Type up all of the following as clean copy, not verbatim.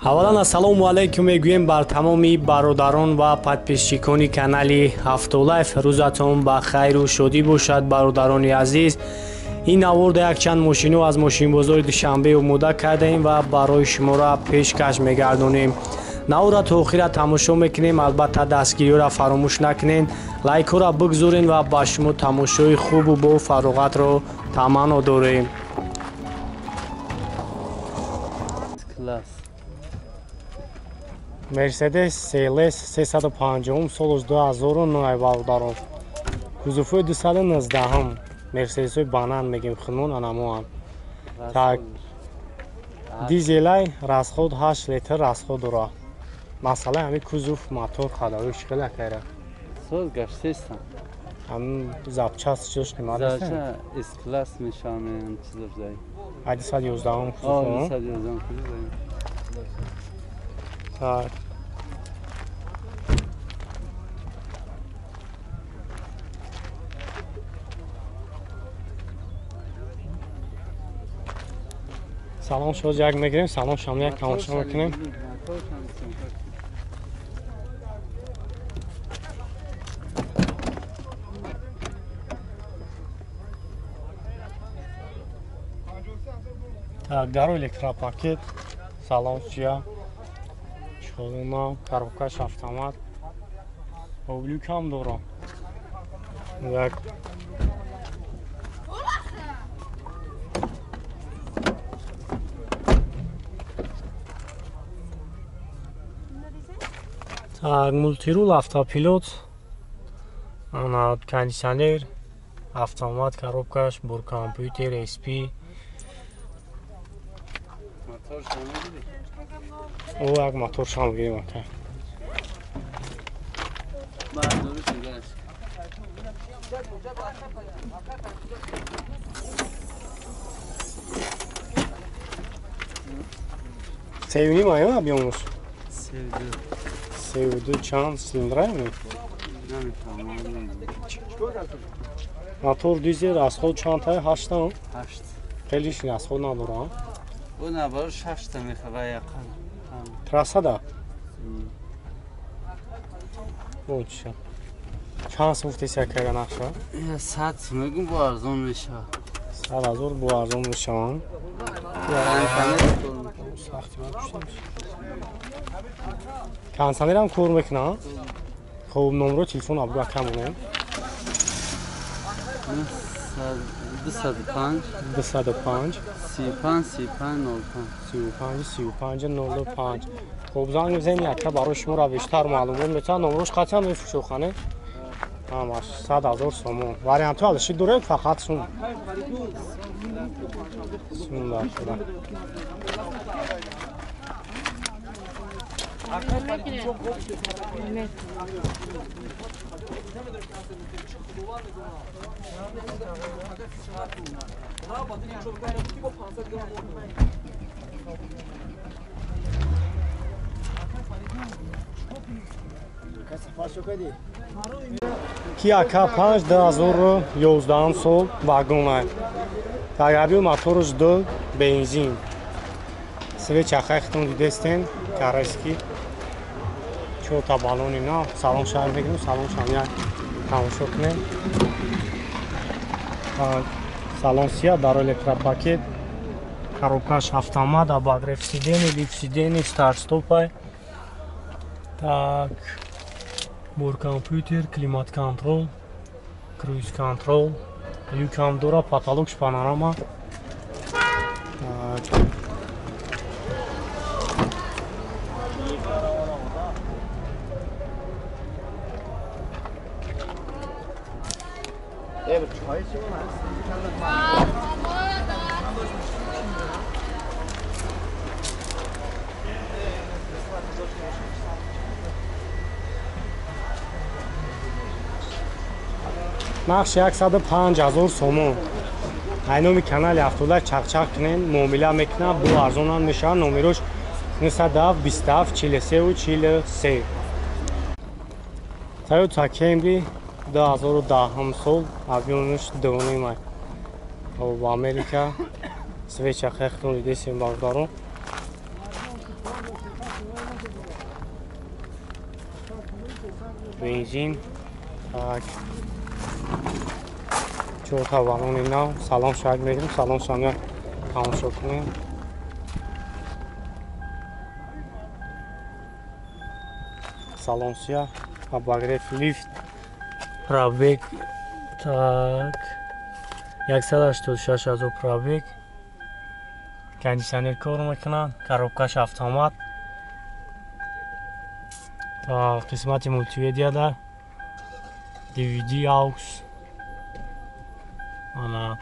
аввалан ассалому алайкум мегӯем бар тамоми бародарон ва подписчикони канали Автолайф. рӯзатон ба хайру шодӣ бошад бародарони азиз. ин авварда якчанд мошинҳо аз мошинбозори душанбе омода кардаем ва барои шуморо пешкаш мегардонем. навора то охира тамошо мекунем. албатта дастгириҳоро фаромӯш накунед, лайкҳоро бигзоред ва ба шумо тамошои хубу бо фароғатро таманно дорем. Mercedes CLS 350 сол аз 2009 бародарон. кузуфои 219 Mercedes-ои банан мегем хунон анамоан. Так дизелай расход 8 литр расход дора. Масъала ҳамин кузуф мотор ходавӣ шикла кара. Сол гаштеста. Ам запчас чош қимат аст. Зача S-класс мешамем чизов дай. 211 кузуф. 211 кузуф. Так. Салон шоз як мегирем, салон шам як тамошо мекунем. Так, гаро электропакет, салон чия. Чолуна, коробкаш автомат. Облюк ҳам дорам. Як так, мультирул автопилот. Ана кондиционер, автомат, коробкаш, буркомпютер, SP. Мотор шамиди. О, як мотор шам гирем ака. Бардори шугаш. Sevini mayo abiyomuz. Sevdi. Sevdi çan silindray mı? Намефаҳмам. Мотор диzel расход чантаи 8 там. 8. Хелиш расход надорам. Бу набар 6 та мехава яқан. Трасада. Оча. Чанс уфтеся кара наша. Я сад мегум бо арзон меша. 100,000 бо арзон мешаван. Сахти мабуштам. Консонерам кор мекунам. Хоб номеро телефон абдуа камонем. 205 205 3505. Хоб занг бизанем якка барои шуморо бештар маълумот метавонад. номерош қатъан мефушохане. Ҳамаш 100,000 сомон. Варианту алиши доред фақат сум. Сум дар шуда. Kia K5 2011 сол вагон. Тагаби моторш до бензин. Свеча хайхтон дидестен караски. Чота балони на салон шар мегирем, салон шам як тамошо кунем. Салон сия дар электропакет. Коробкаш автомат, обогрев сидений, лифт сидений, старт стопай. Так. Буркомпютер, климат контрол, круиз контрол. Люкам дора, потолокш панорама. Так. нақш 105,000 сомон. айноми канали Автолайф чақчақ кунен, муомила мекунам, бу арзонан мешавад. номерош 97 27 43 43. Toyota Camry 2010 сол, объемиш 2,5 май. В Америка свеча хехтон дидесем бародарон. بنزین tak 4 تا بالون اینا سلام شاید میگیم سلام شما تماشا کنیم سلام سیا обогрев лифт пробег так 186,000 пробег кондиционер кор мекунад коробкаш автомат так қисмати мултимедиада DVD aux ana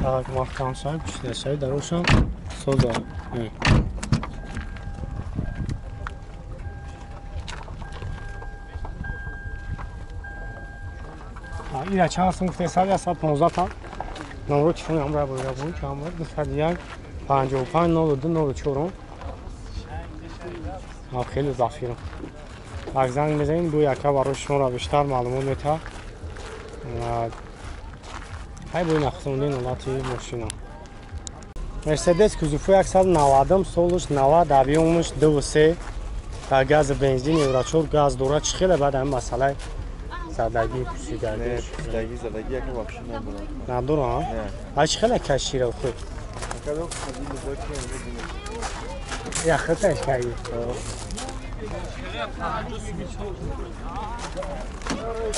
tak mahkam sahip işte şey daruşan soda این چند سال مختصری است 15 تا نمره چون هم را بود که هم دفعه 55 92 94 خیلی ضعیفه اگه زنگ میزنیم دو یکا برای شما را بیشتر معلومات میده های بوی نخصوندین اولاتی ماشینا مرسدس کوزوفو 190 سولش 90 авиомش 2.3 و گاز بنزین یورو 4 گاز دورا چخیله بعد هم مسئله زدگی پوسیدگی زدگی یکم واپسی نداره نداره ها؟ های چخیله کشی رو خود یا خطش کهی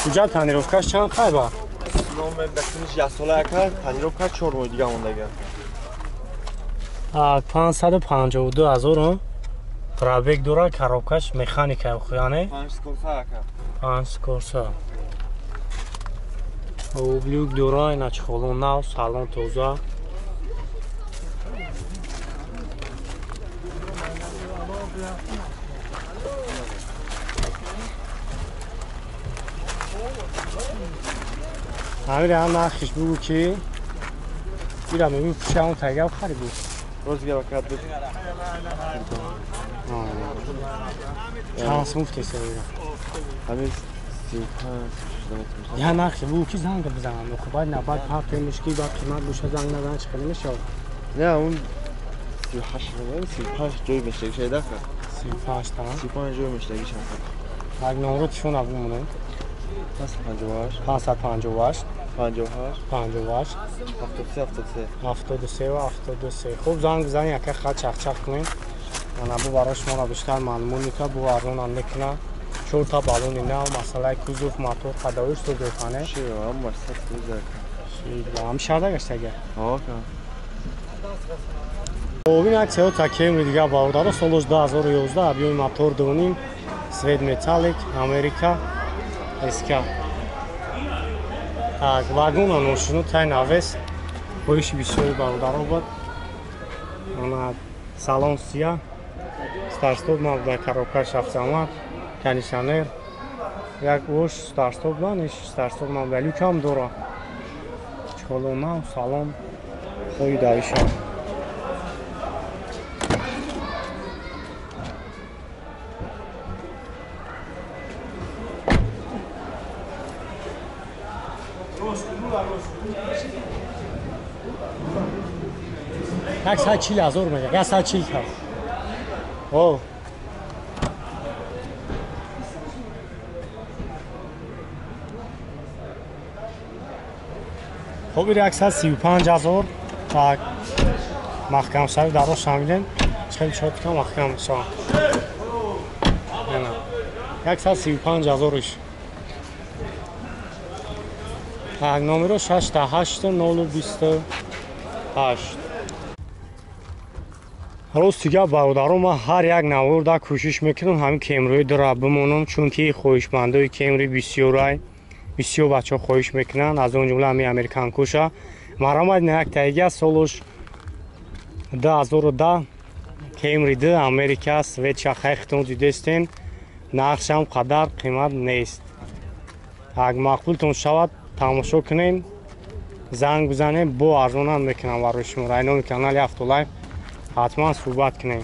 کجا تنیروفکاش چند خواهی با؟ نام بسیمش یساله اکر تنیروفکا 4 ماه دیگه موندگه 552,000 پرابیک دورا کاروبکاش مکانیکه خویانه 5 سکورسا اکر 5 سکورسا اوبلیوک دورا اینا چخولون ناو سالون توزا همین هم نخیش بگو که بیرم بگو پیشه همون تگه خری بود روز گره کرد بود چند سموف کسی بیرم همین 35 یه نخیش بگو که زنگ بزنم خب باید نباید پاک مشکی باید قیمت بوشه زنگ نزنه چکنی میشه نه اون 38 نمیم 35 جوی مشتگی شده دکر 35 تا 35 جوی مشتگی شده اگه نمرو چون اگه مونه 558 58 73 و 73 خوب زنگ بزنی یکه خط چخ کنیم من ابو برای شما را بیشتر معلومات میکنه بو ارزون اندکنه 4 تا بالون اینا مسئله کوزوف موتور خدایش تو دوخانه چی هم مرسد توزه هم شده گشته اگه آقا این اکسیو تاکیم دیگه بارداره سولوش 2011 ابیوی موتور دونیم سوید متالیک امریکا اسکا так вагон аношину тай навес боиши бисёри бародаро буд ана салон сия старстоп мабда коробкаш автомат кондиционер як ош старстоп баниш старстоп мабда люкам дора чколона салон хои давиша یک 140,000 میگه یا 140 تا او خب این 135,000 تا محکم شوی درو شاملن خیلی شاد کم اخکم سا 135,000 номеро 680228. рост дига бародарон ма ҳар як навурда кӯшиш мекунам ҳамин кемрии дора бимонам, чунки хоҳишмандои кемри бисёрай бисёр бачаҳо хоҳиш мекунанд, аз он ҷумла ҳамин американ кӯша маромад як таига солош 2010 кемри д америка светша хайхтон дидестен нақшам қадар қимат нест. аг мақбултон шавад тамошо кунем, занг бизанем, бо арзонам мекунам барои шумо. райноми канали Автолайф ҳатман суҳбат кунем.